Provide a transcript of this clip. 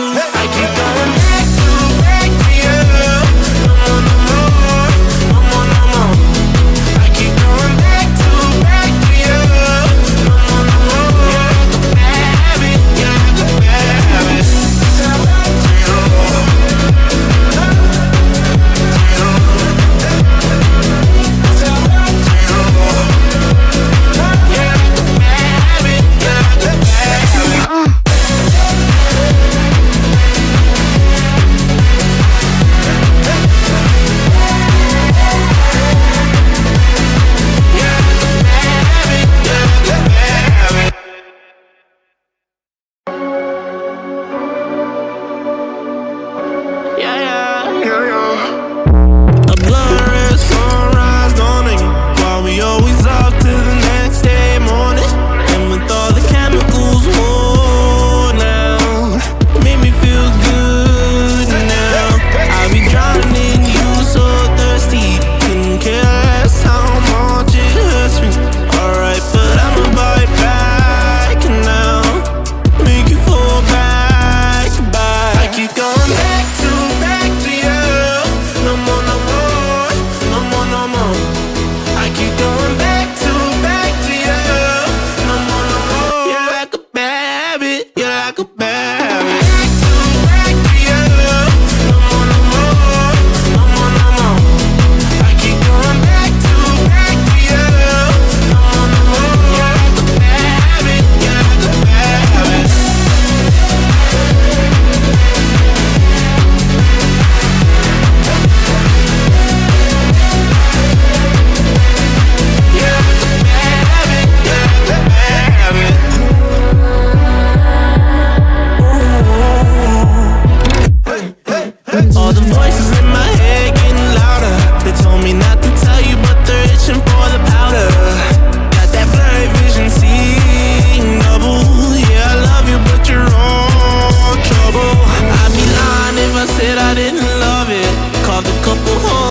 to. I keep going back to you. No more, no more, no more, no more. I keep going back to you. No more, no more. You're like a bad habit. You're like a bad habit. All the voices in my head getting louder. They told me not to tell you, but they're itching for the powder. Got that blurry vision, seeing double. Yeah, I love you, but you're all trouble. I'd be lying if I said I didn't love it.